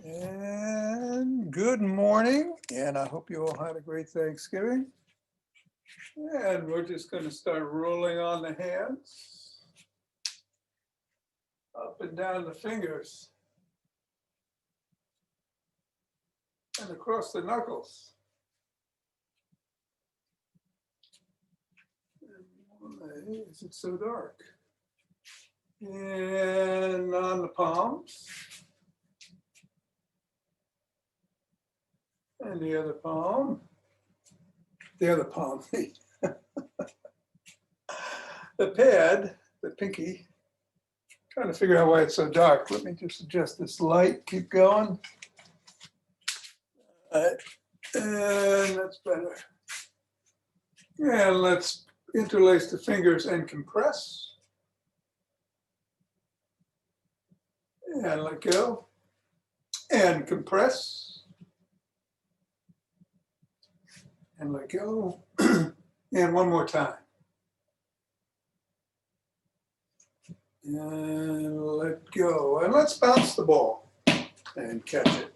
And good morning, and I hope you all had a great Thanksgiving. And we're just going to start rolling on the hands, up and down the fingers, and across the knuckles. Why is it so dark? And on the palms. And the other palm. The other palm. The pad, the pinky. Trying to figure out why it's so dark. Let me just adjust this light. Keep going. All right. And that's better. And let's interlace the fingers and compress. And let go. And compress. And let go. And one more time. And let go. And let's bounce the ball and catch it.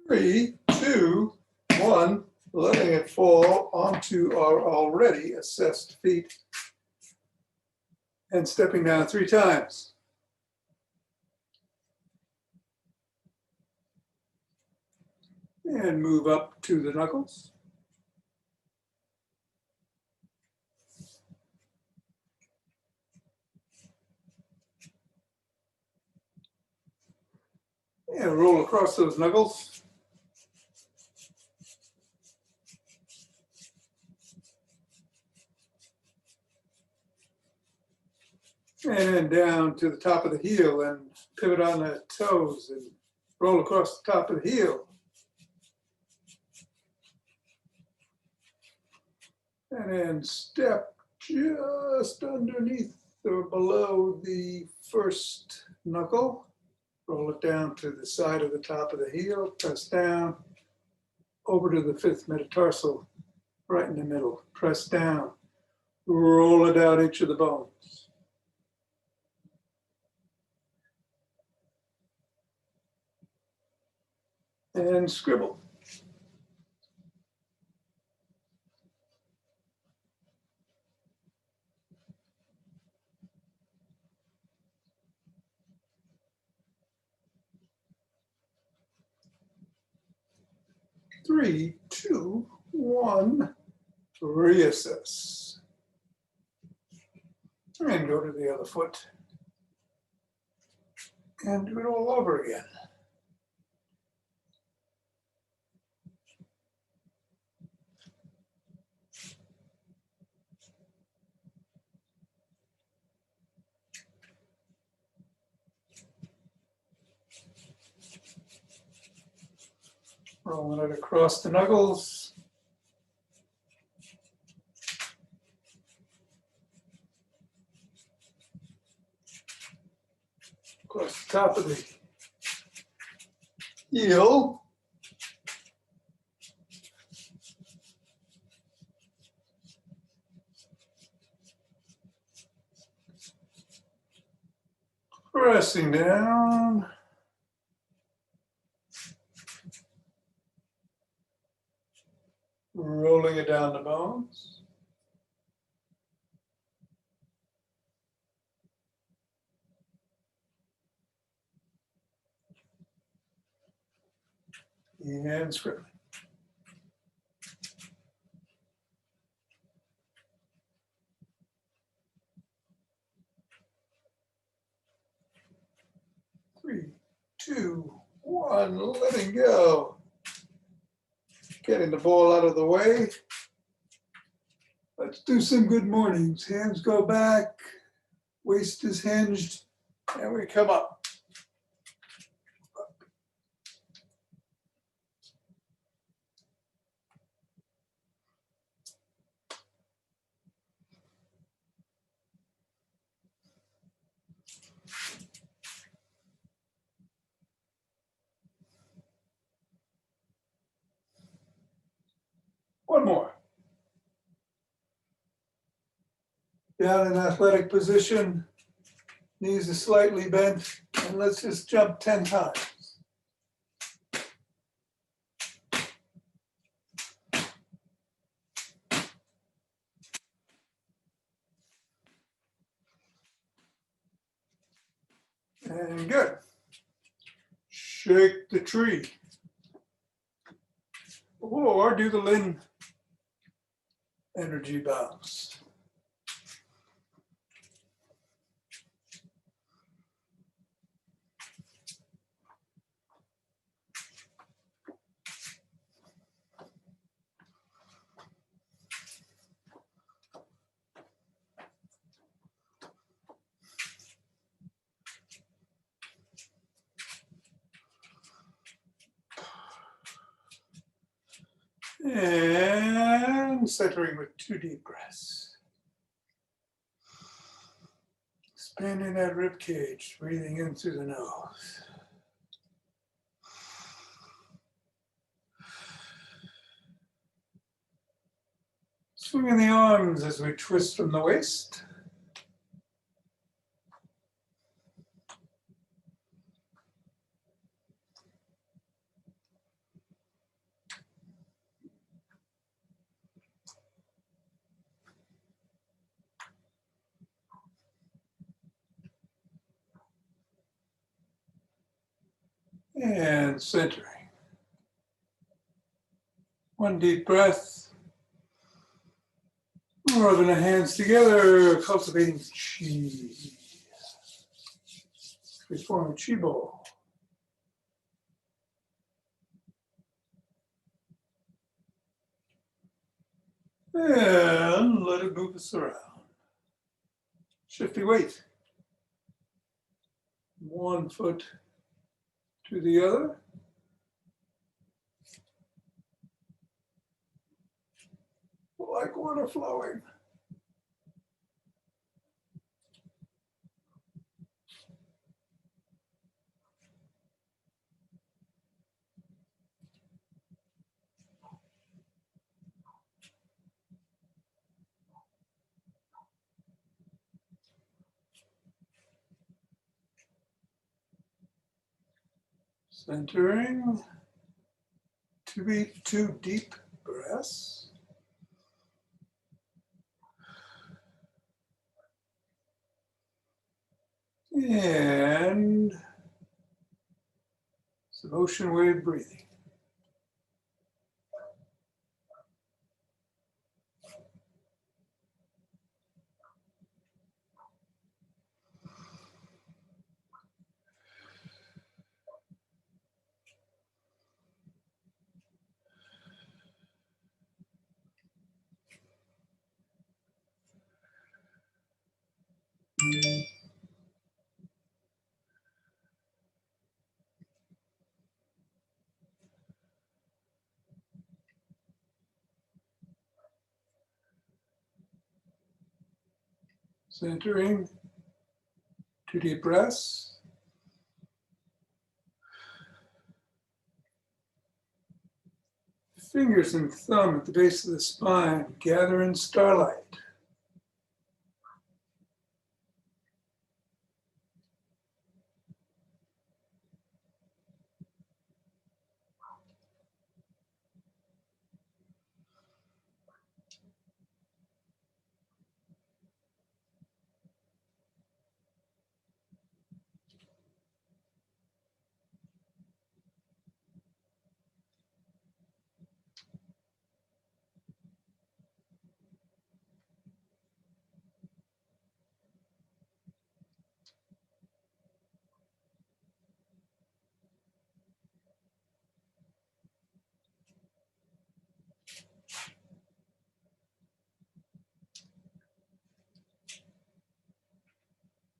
Three, two, one, letting it fall onto our already assessed feet and stepping down 3 times. And move up to the knuckles. And roll across those knuckles. And down to the top of the heel and pivot on the toes and roll across the top of the heel. And then step just underneath or below the first knuckle. Roll it down to the side of the top of the heel, press down, over to the 5th metatarsal, right in the middle. Press down, roll it out each of the bones. And scribble. Three, two, one, reassess. And go to the other foot. And do it all over again. Rolling it across the knuckles. Across the top of the heel. Pressing down. Rolling it down the bones. And scribbling. Three, two, one, letting go. Getting the ball out of the way. Let's do some good mornings. Hands go back, waist is hinged, and we come up. Down in athletic position, knees are slightly bent, and let's just jump 10 times. And good. Shake the tree. Or do the Lin energy bounce. And centering with 2 deep breaths. Expanding that rib cage, breathing in through the nose. Swinging the arms as we twist from the waist. And centering. 1 deep breath. Rubbing the hands together, cultivating chi. We form a chi bowl. And let it move us around. Shifty weight. 1 foot to the other. Like water flowing. Centering. 2 deep breaths. And some ocean wave breathing. Centering. 2 deep breaths. Fingers and thumb at the base of the spine, gather in starlight.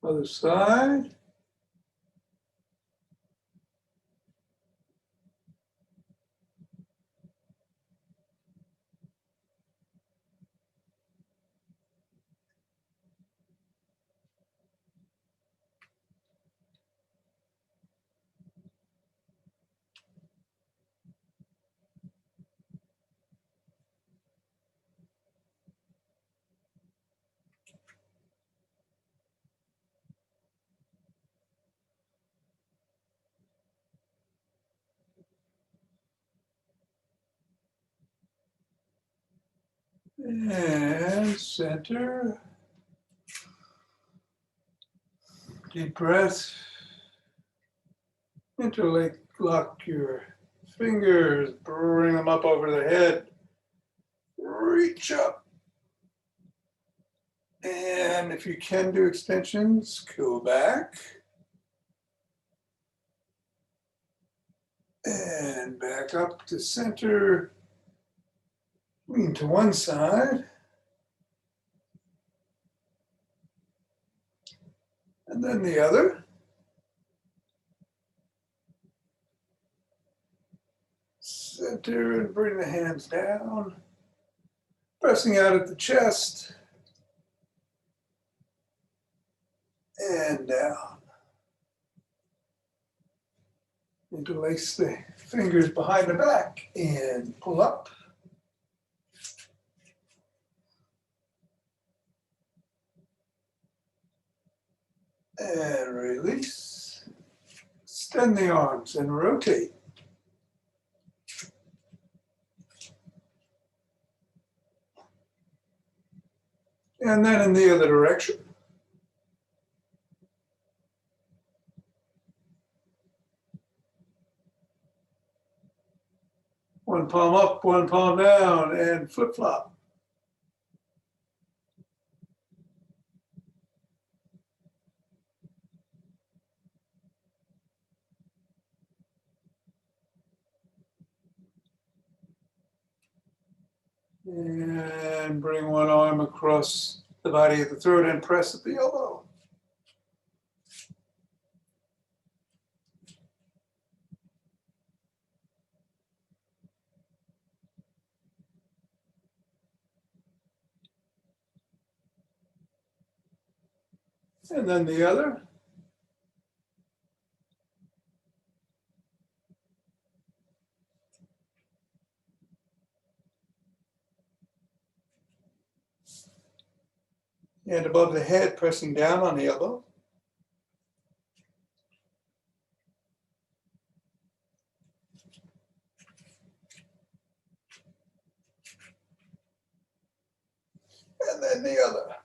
Other side. And center. Deep breath. Interlock your fingers, bring them up over the head. Reach up. And if you can do extensions, go back. And back up to center. Lean to one side. And then the other. Center and bring the hands down. Pressing out at the chest. And down. Interlace the fingers behind the back and pull up. And release. Extend the arms and rotate. And then in the other direction. One palm up, one palm down, and flip-flop. And bring one arm across the body of the throat and press at the elbow. And then the other. And above the head, pressing down on the elbow. And then the other.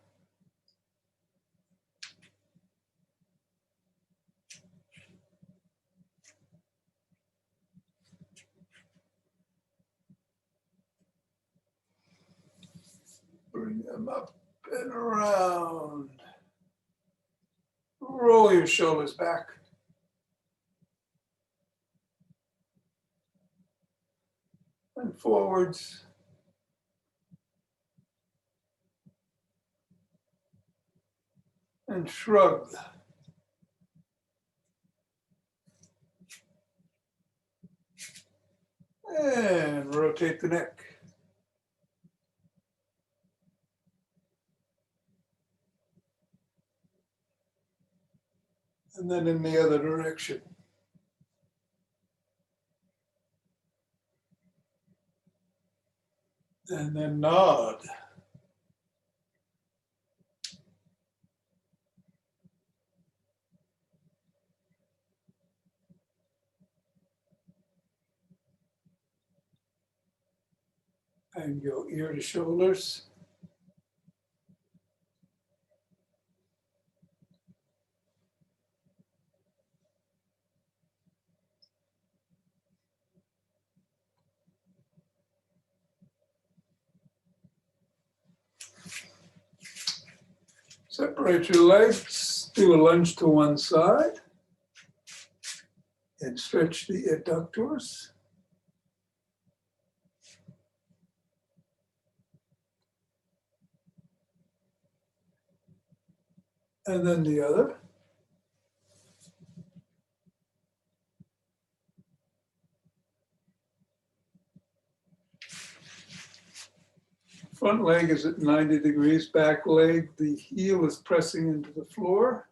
Bring them up and around. Roll your shoulders back. And forwards. And shrug. And rotate the neck. And then in the other direction. And then nod. And go ear to shoulders. Separate your legs, do a lunge to one side, and stretch the adductors. And then the other. Front leg is at 90 degrees, back leg, the heel is pressing into the floor.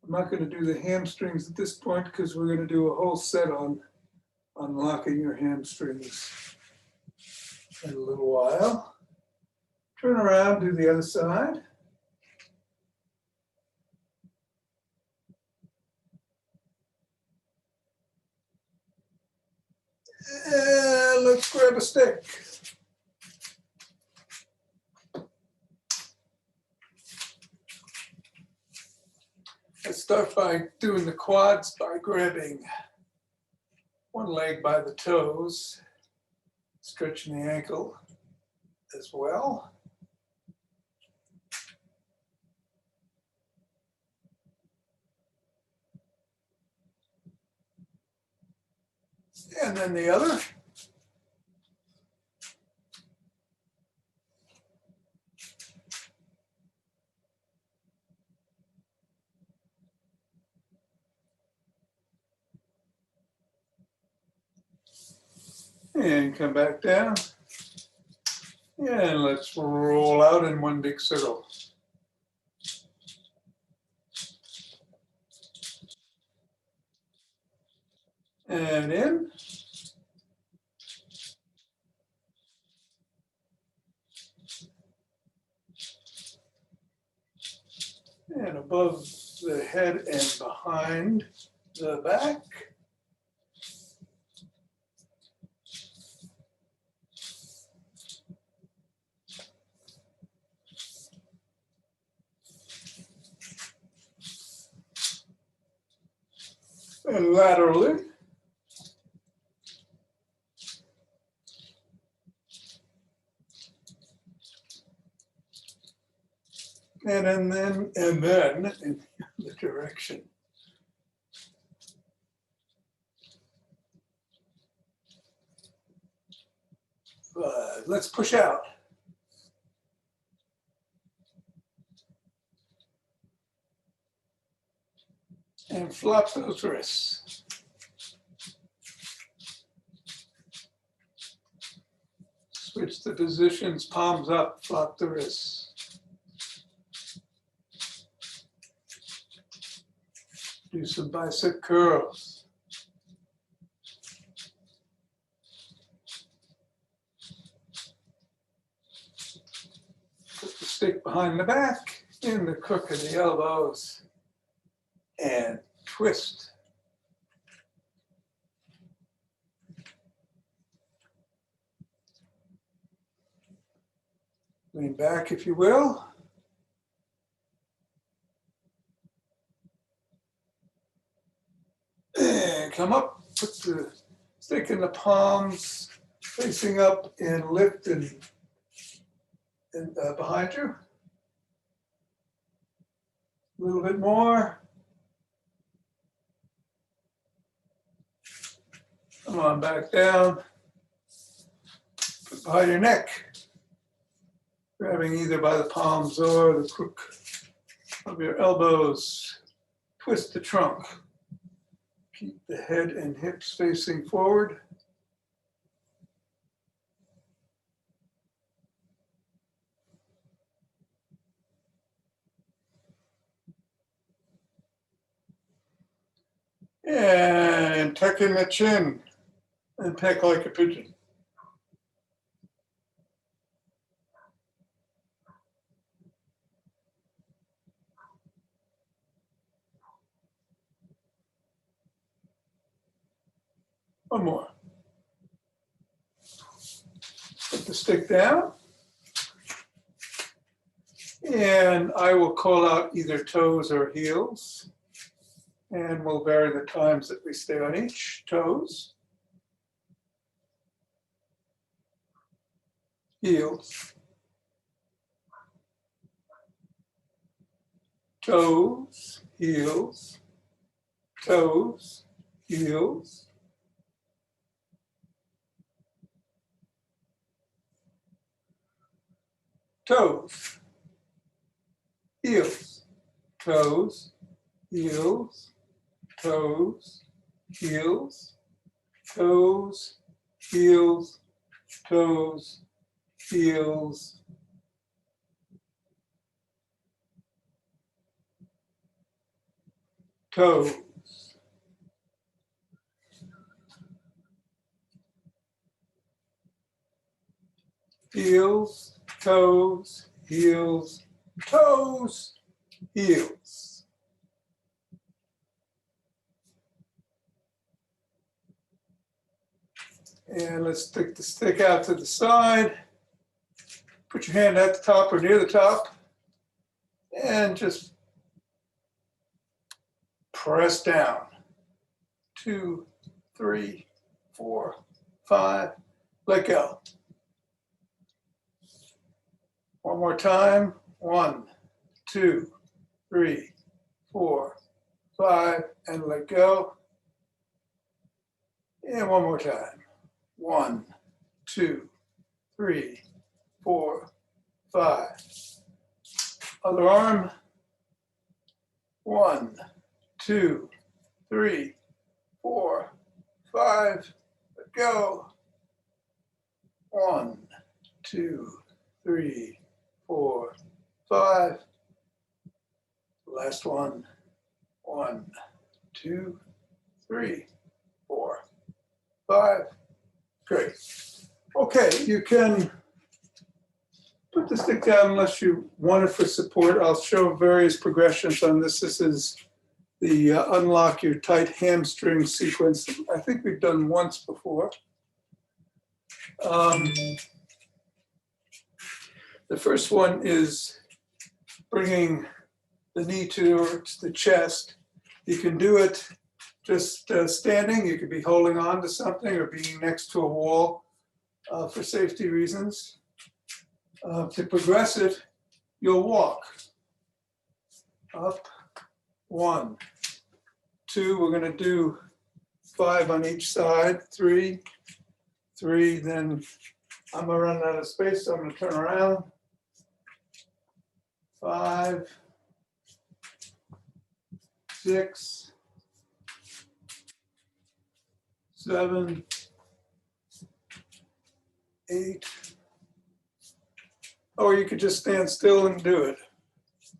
I'm not going to do the hamstrings at this point because we're going to do a whole set on unlocking your hamstrings in a little while. Turn around, do the other side. And let's grab a stick. Let's start by doing the quads by grabbing one leg by the toes, stretching the ankle as well. And then the other. And come back down. And let's roll out in one big circle. And in. And above the head and behind the back. And laterally. And then in the direction. Let's push out. And flop those wrists. Switch the positions, palms up, flop the wrists. Do some bicep curls. Put the stick behind the back, in the crook of the elbows, and twist. Lean back, if you will. And come up, put the stick in the palms, facing up, and lift and behind you. A little bit more. Come on, back down. Put behind your neck. Grabbing either by the palms or the crook of your elbows. Twist the trunk. Keep the head and hips facing forward. And tuck in the chin and peck like a pigeon. One more. Put the stick down. And I will call out either toes or heels. And we'll vary the times that we stay on each. Toes. Heels. Toes. Heels. Toes. Heels. Toes. Heels. Toes. Heels. Toes. Heels. Toes. Heels. Toes. Heels. Toes. Heels, toes, heels, toes, heels. And let's stick the stick out to the side. Put your hand at the top or near the top and just press down. 2, 3, 4, 5. Let go. One more time. 1, 2, 3, 4, 5, and let go. And one more time. 1, 2, 3, 4, 5. Other arm. 1, 2, 3, 4, 5. Let go. 1, 2, 3, 4, 5. Last one. 1, 2, 3, 4, 5. Great. Okay, you can put the stick down unless you want it for support. I'll show various progressions on this. This is the unlock your tight hamstring sequence. I think we've done once before. The first one is bringing the knee towards the chest. You can do it just standing. You could be holding on to something or being next to a wall for safety reasons. To progress it, you'll walk. Up, 1, 2, we're going to do 5 on each side, 3, then I'm going to run out of space, so I'm going to turn around. 5, 6, 7, 8. Or you could just stand still and do it.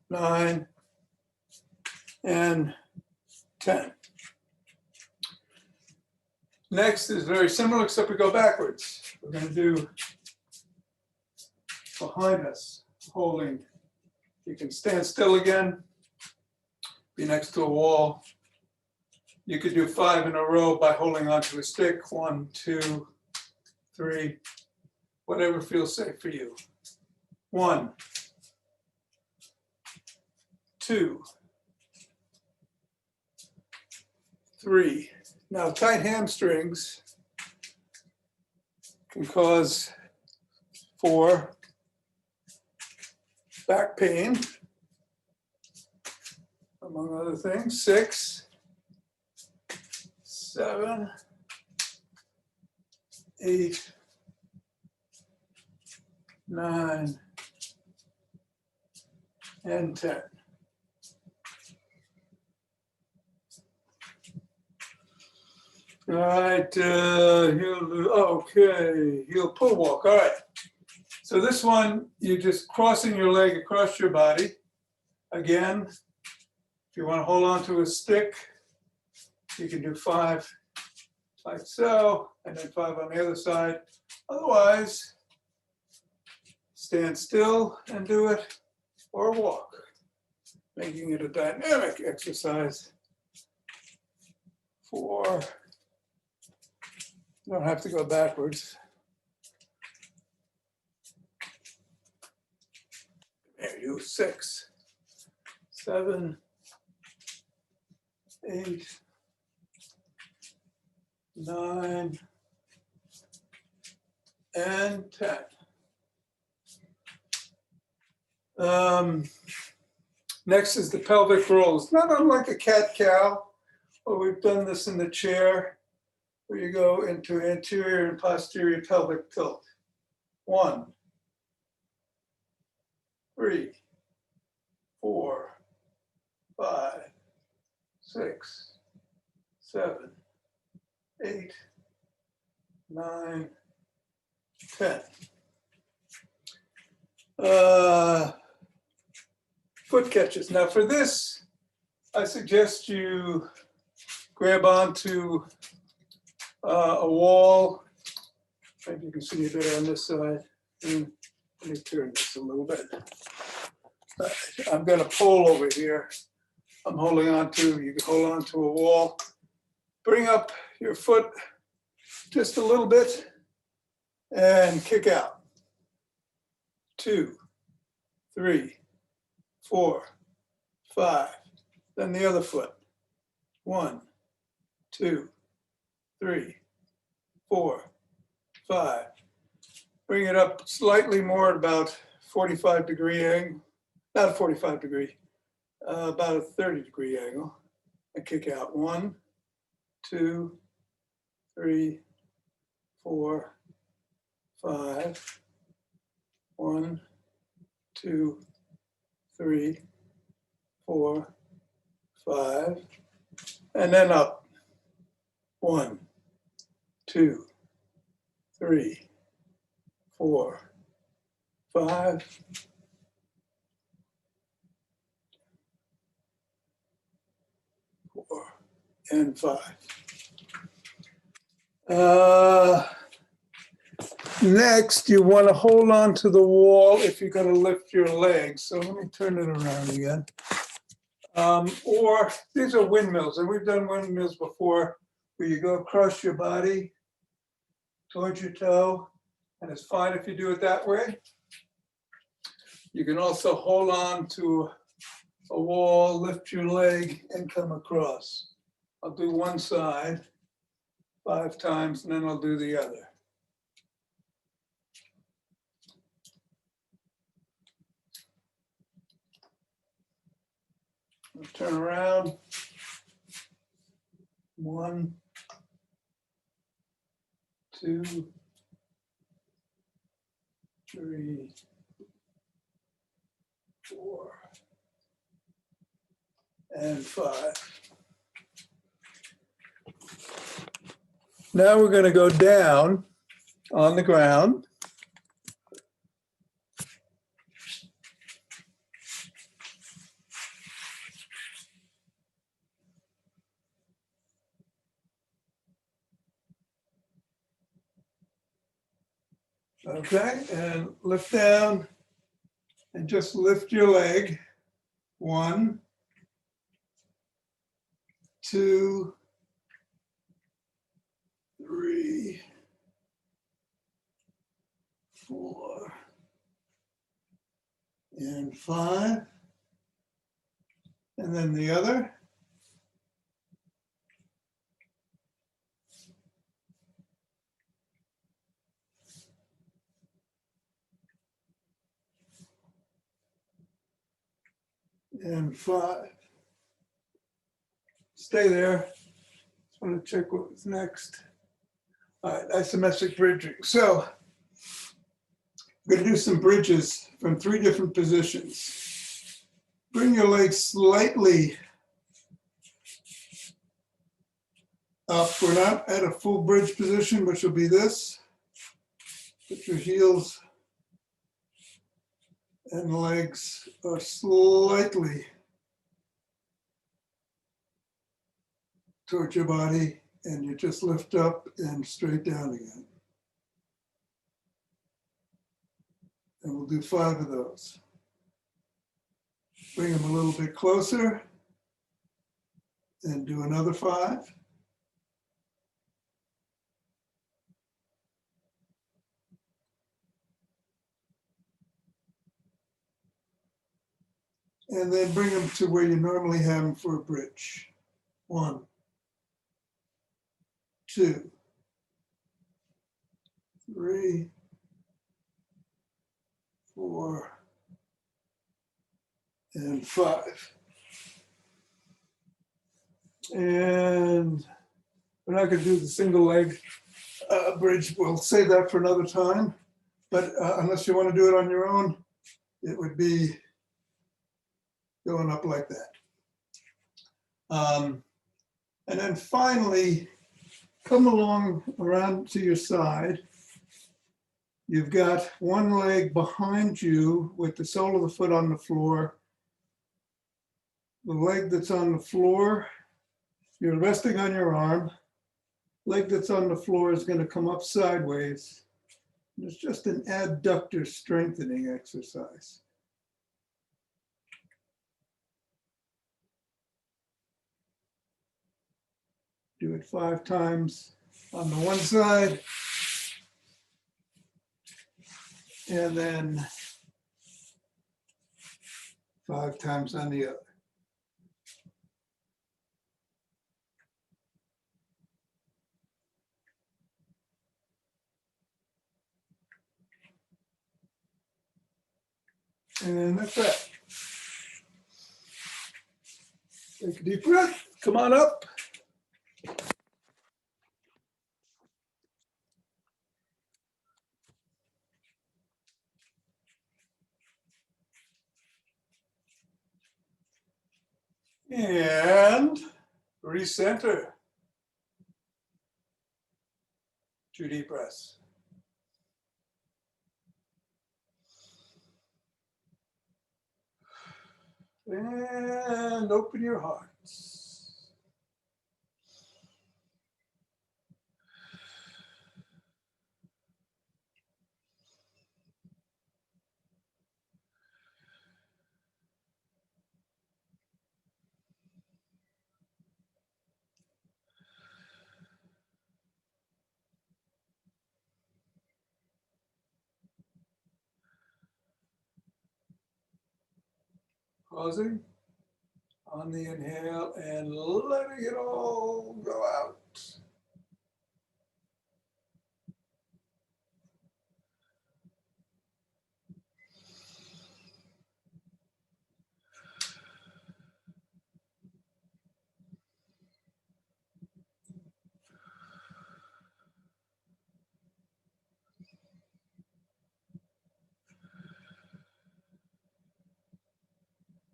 9 and 10. Next is very similar, except we go backwards. We're going to do behind us, holding. You can stand still again, be next to a wall. You could do 5 in a row by holding onto a stick. 1, 2, 3, whatever feels safe for you. 1, 2, 3. Now, tight hamstrings can cause for back pain, among other things. 6, 7, 8, 9, and 10. All right, heel pull walk. All right. So this one, you're just crossing your leg across your body. Again, if you want to hold on to a stick, you can do 5 like so, and then 5 on the other side. Otherwise, stand still and do it, or walk, making it a dynamic exercise. 4. You don't have to go backwards. There you go. 6, 7, 8, 9, and 10. Next is the pelvic rolls. Not unlike a cat-cow, but we've done this in the chair, where you go into anterior and posterior pelvic tilt. 1, 3, 4, 5, 6, 7, 8, 9, 10. Foot catches. Now for this, I suggest you grab onto a wall. Maybe you can see it better on this side. Let me turn this a little bit. I'm going to pull over here. I'm holding on to, you can hold on to a wall. Bring up your foot just a little bit, and kick out. 2, 3, 4, 5. Then the other foot. 1, 2, 3, 4, 5. Bring it up slightly more at about 45-degree angle. Not a 45-degree, about a 30-degree angle. And kick out. 1, 2, 3, 4, 5. 1, 2, 3, 4, 5. And then up. 1, 2, 3, 4, 5. 4 and 5. Next, you want to hold on to the wall if you're going to lift your legs. So let me turn it around again. Or these are windmills, and we've done windmills before, where you go across your body towards your toe, and it's fine if you do it that way. You can also hold on to a wall, lift your leg, and come across. I'll do one side 5 times, and then I'll do the other. I'll turn around. 1, 2, 3, 4, and 5. Now we're going to go down on the ground. Okay, and lift down and just lift your leg. 1, 2, 3, 4, and 5. And then the other. And 5. Stay there. Just want to check what was next. All right, isometric bridging. So we're going to do some bridges from 3 different positions. Bring your legs slightly up. We're not at a full bridge position, which will be this. Put your heels and legs are slightly towards your body, and you just lift up and straight down again. And we'll do 5 of those. Bring them a little bit closer and do another 5. And then bring them to where you normally have them for a bridge. 1, 2, 3, 4, and 5. And we're not going to do the single leg bridge. We'll save that for another time. But unless you want to do it on your own, it would be going up like that. And then finally, come along around to your side. You've got one leg behind you with the sole of the foot on the floor. The leg that's on the floor, you're resting on your arm. Leg that's on the floor is going to come up sideways. It's just an adductor strengthening exercise. Do it 5 times. on the one side, and then 5 times on the other. And that's that. Take a deep breath. Come on up. And recenter. 2 deep breaths. And open your hearts. Pausing on the inhale and letting it all go out.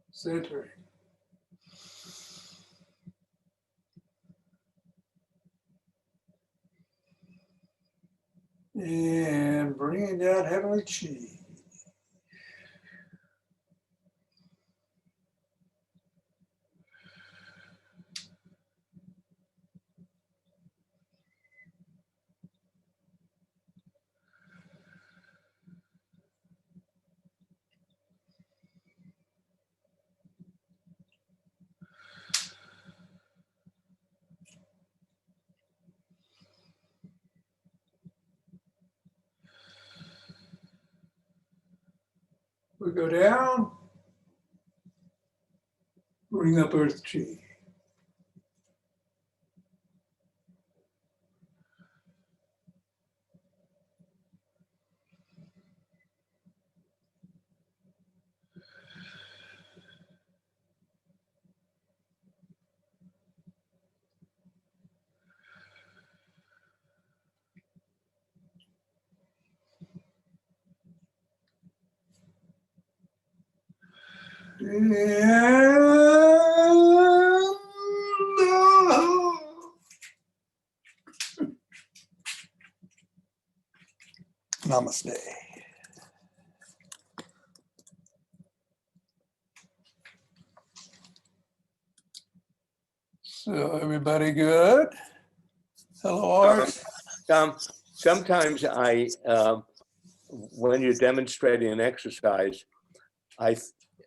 Centering. And bringing down heavenly chi. We go down, bring up earth chi. And namaste. So everybody good? Hello, Art. Sometimes when you're demonstrating an exercise,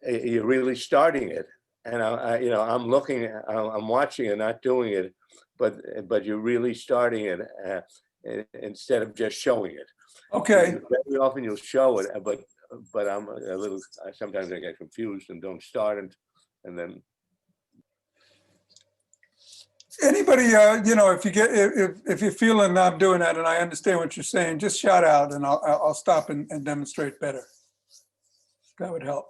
you're really starting it, and I'm looking, I'm watching and not doing it, but you're really starting it instead of just showing it. Okay. Very often you'll show it, but I'm a little. Sometimes I get confused and don't start, and then. Anybody, if you're feeling I'm doing that and I understand what you're saying, just shout out and I'll stop and demonstrate better. That would help.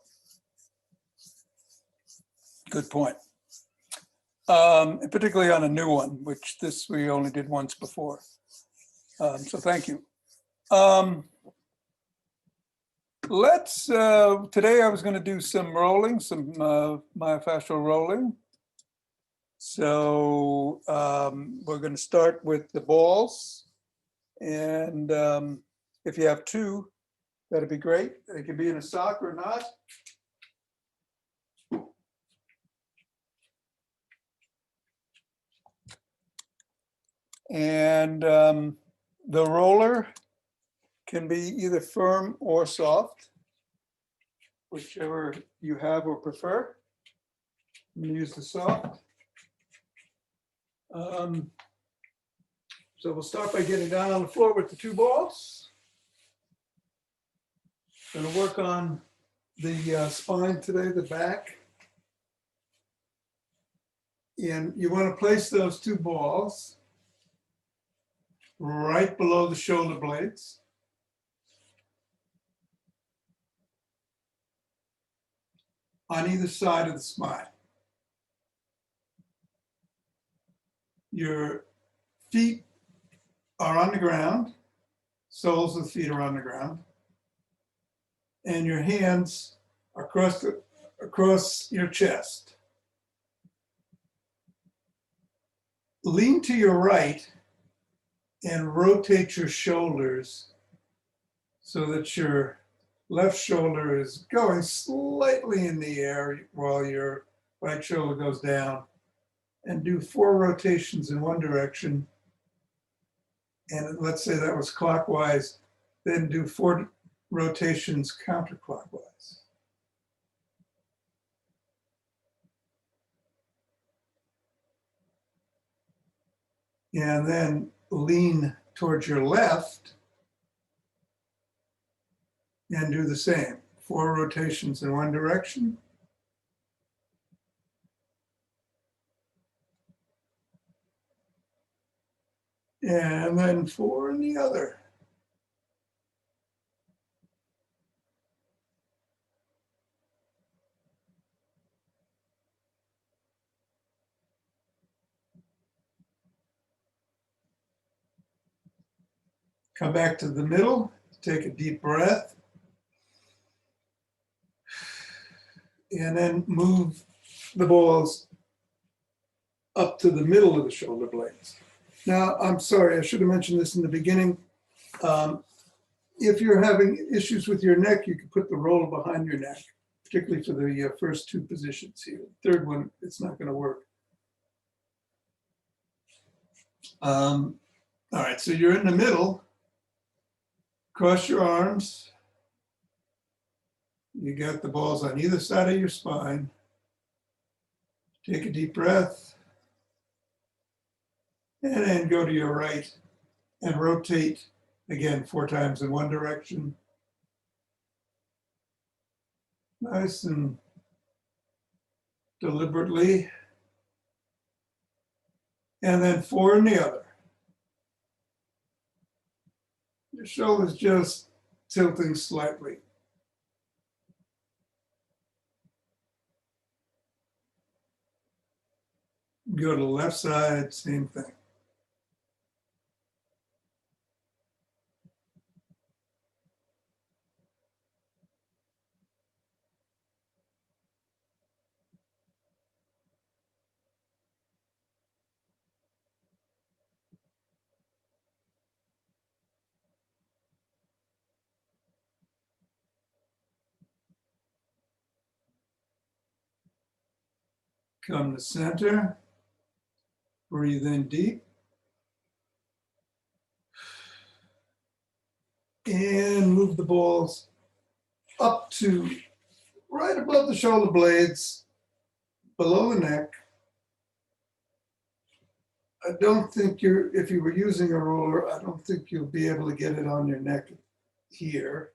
Good point. Particularly on a new one, which this we only did once before. So thank you. Today I was going to do some rolling, some myofascial rolling. So we're going to start with the balls. And if you have 2, that'd be great. They can be in a sock or not. And the roller can be either firm or soft, whichever you have or prefer. I'm going to use the soft. So we'll start by getting down on the floor with the two balls. Going to work on the spine today, the back. And you want to place those two balls right below the shoulder blades. On either side of the spine. Your feet are on the ground, soles of the feet are on the ground, and your hands are across your chest. Lean to your right and rotate your shoulders so that your left shoulder is going slightly in the air while your right shoulder goes down, and do 4 rotations in one direction. And let's say that was clockwise, then do 4 rotations counterclockwise. And then lean towards your left and do the same. 4 rotations in one direction. And then 4 in the other. Come back to the middle, take a deep breath. And then move the balls up to the middle of the shoulder blades. Now, I'm sorry, I should have mentioned this in the beginning. If you're having issues with your neck, you can put the roller behind your neck, particularly for the first 2 positions here. Third one, it's not going to work. All right, so you're in the middle. Cross your arms. You got the balls on either side of your spine. Take a deep breath. And then go to your right and rotate again 4 times in one direction. Nice and deliberately. And then 4 in the other. Your shoulders just tilting slightly. Go to the left side, same thing. Come to center. Breathe in deep. And move the balls up to right above the shoulder blades, below the neck. I don't think if you were using a roller, I don't think you'll be able to get it on your neck here.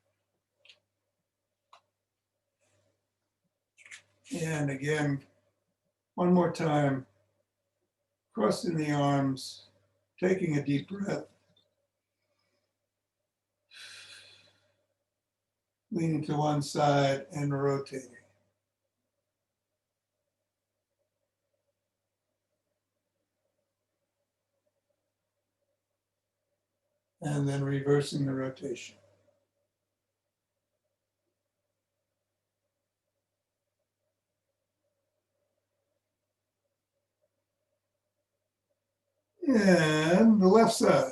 And again, one more time, crossing the arms, taking a deep breath, leaning to one side and rotating. And then reversing the rotation. And the left side.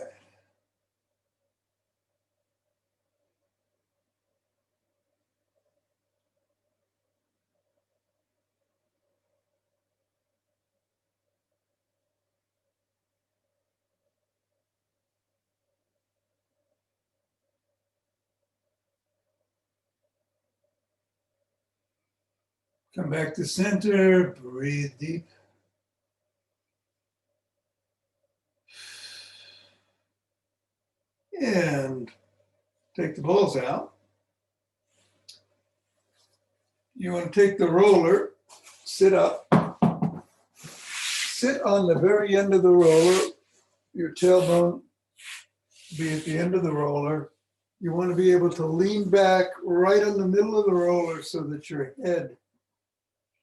Come back to center, breathe deep. And take the balls out. You want to take the roller, sit up, sit on the very end of the roller, your tailbone be at the end of the roller. You want to be able to lean back right in the middle of the roller so that your head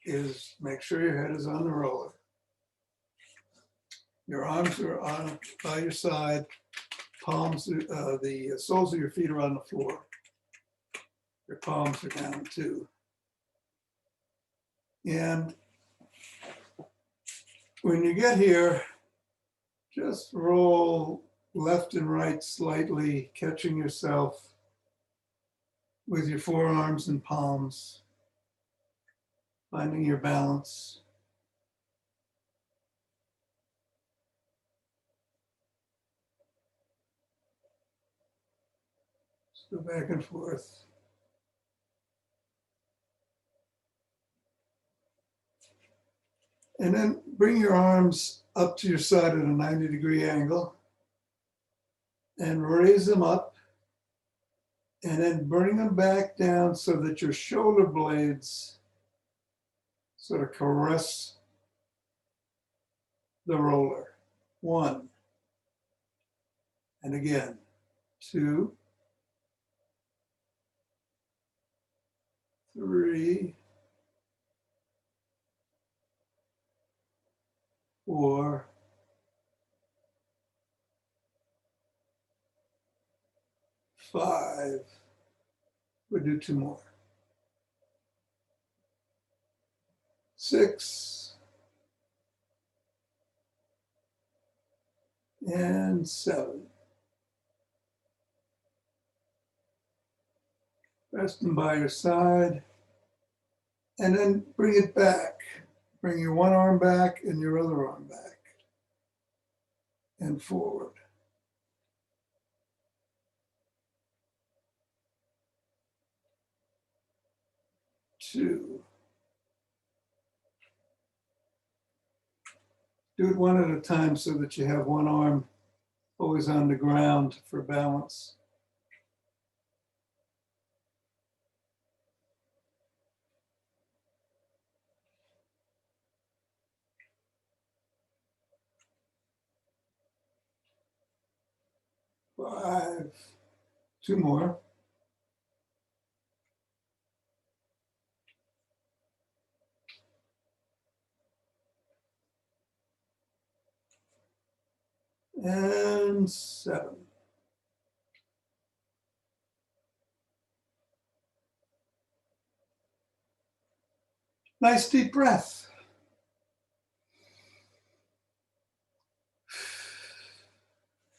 is, make sure your head is on the roller. Your arms are on by your side, palms, the soles of your feet are on the floor. Your palms are down too. And when you get here, just roll left and right slightly, catching yourself with your forearms and palms, finding your balance. Just go back and forth. And then bring your arms up to your side at a 90-degree angle and raise them up and then bring them back down so that your shoulder blades sort of caress the roller. 1. And again, 2, 3, 4, 5. We'll do 2 more. 6 and 7. Rest them by your side and then bring it back. Bring your one arm back and your other arm back and forward. Two. Do it one at a time so that you have one arm always on the ground for balance. Five. 2 more. And 7. Nice deep breath.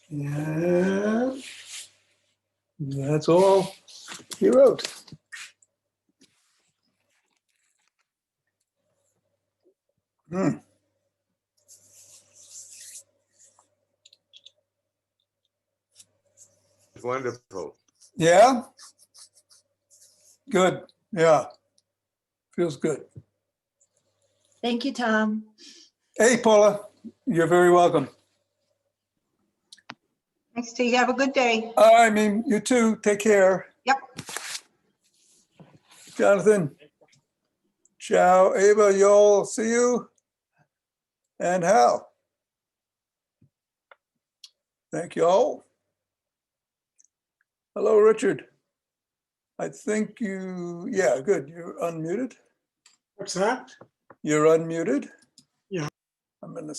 And that's all he wrote. Wonderful. Yeah? Good. Yeah. Feels good. Thank you, Tom. Hey, Paula, you're very welcome. Thanks, T. Have a good day. I mean, you too. Take care. Yep. Jonathan. Ciao. Ava, Joel, see you. And Hal. Thank you all. Hello, Richard. I think you, yeah, good. You're unmuted. What's that? You're unmuted. Yeah. I'm going to